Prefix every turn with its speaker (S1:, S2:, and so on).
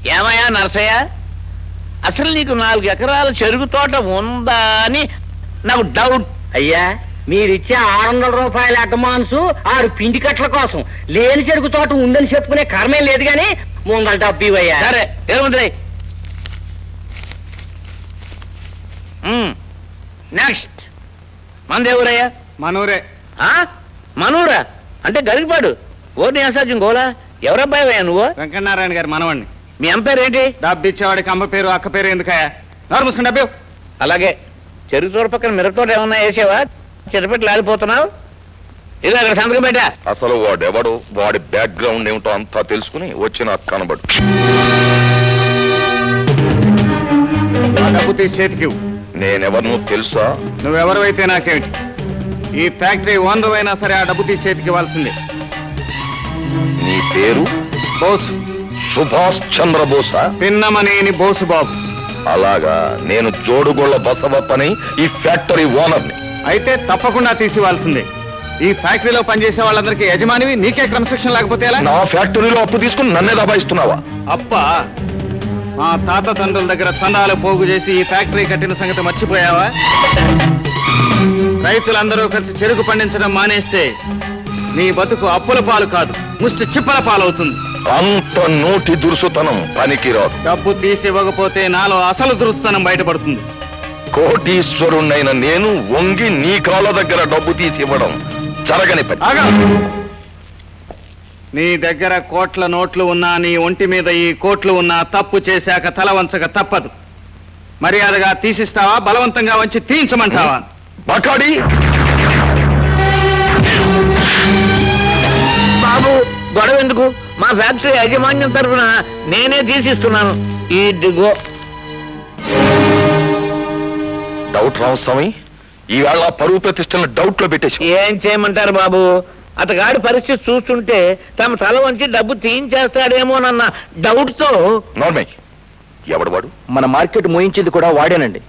S1: ఏమయ్యా నరసయ్య, అసలు నీకు 4 ఎకరాల చెరుకు తోట ఉందా అని నాకు డౌట్.
S2: అయ్యా, మీరిచ్చే 600 రూపాయల అడ్వాన్స్ 6 పిండి కట్ల కోసం లేని చెరుకు తోట ఉందని చెప్పుకునే కర్మేం లేదు గాని ముందర డబ్బు ఇవ్వయ్యా.
S1: సరే ఏముంది. నెక్స్ట్ మందేవురయ్యా?
S3: మనూరే.
S1: మనూరా అంటే గరికపాడు. ఓర్ని అసాధ్యం గోలా. ఎవరబ్బాయ్యా నువ్వు?
S3: వెంకటనారాయణ గారి మనవాణ్ణి.
S1: మీ అమ్మ పేరు ఏంటి?
S3: డబ్బు ఇచ్చేవాడికి అమ్మ పేరు అక్క పేరు ఎందుకయా? నోరు మూసుకుని డబ్బు.
S1: అలాగే చెరుకు తోట పక్కన మిరపతోట ఏమన్నా వేసావా? చెరుపెట్లు లాలిపోతున్నావు. ఇది అక్కడ సంతకం పెట్టా.
S4: అసలు వాడెవడు, వాడి బ్యాక్గ్రౌండ్ ఏమిటో అంతా తెలుసుకుని వచ్చి నాకు కనబడు.
S3: డబ్బు తీసి చేతికి.
S4: నేనెవరు తెలుసా?
S3: నువ్వెవరైతే నాకేమిటి? ఈ ఫ్యాక్టరీ ఓనర్ అయినా సరే ఆ డబ్బు తీసి చేతికి ఇవ్వాల్సిందే.
S4: నీ పేరు?
S3: బోసు.
S4: సుభాష్ చంద్రబోసా?
S3: పిన్నమనేని బోసు బాబు.
S4: అలాగా, నేను జోడుగోళ్ల బసవప్పని, ఈ ఫ్యాక్టరీ ఓనర్ని.
S3: అయితే తప్పకుండా తీసివ్వాల్సిందే. ఈ ఫ్యాక్టరీలో పనిచేసే వాళ్ళందరికీ యజమానివి, నీకే క్రమశిక్షణ లేకపోతే ఎలా?
S4: నా ఫ్యాక్టరీలో అప్పు తీసుకుని నన్నే దబాయిస్తున్నావా?
S3: అప్ప మా తాత తండ్రుల దగ్గర చందాలు పోగు చేసి ఈ ఫ్యాక్టరీ కట్టిన సంగతి మర్చిపోయావా? రైతులందరూ కలిసి చెరుకు పండించడం మానేస్తే నీ బతుకు అప్పుల పాలు కాదు, ముష్టి చిప్పల పాలవుతుంది.
S4: అంత నోటి దురుసుతనం పనికిరాదు.
S3: డబ్బు తీసివ్వకపోతే నాలో అసలు దురుసుతనం బయటపడుతుంది.
S4: కోటీశ్వరుణ్ణైన నేను వంగి నీ కాళ్ళ దగ్గర డబ్బు తీసి ఇవ్వడం జరగని పని.
S3: ఆగా! నీ దగ్గర కోట్ల నోట్లు ఉన్నా, నీ ఒంటి మీద ఈ కోట్లు ఉన్నా, తప్పు చేశాక తల వంచక తప్పదు. మర్యాదగా తీసిస్తావా, బలవంతంగా వంచి తీయించమంటావా?
S4: బకాడి
S1: బాబు గొడవ ఎందుకు? మా ఫ్యాక్టరీ యాజమాన్యం తరఫున నేనే తీసిస్తున్నాను. ఇదిగో.
S4: డౌట్ రామస్వామి, ఈవేళ పరువు ప్రతిష్టలను డౌట్ లో పెట్టేసి.
S1: ఏం చేయమంటారు బాబు? అతగాడి పరిస్థితి చూస్తుంటే తమ తల వంచి డబ్బు తీయించేస్తాడేమోనన్న డౌట్ తో.
S4: నార్మల్ ఎవడు వాడు?
S2: మన మార్కెట్ మోయించింది కూడా వాడేనండి.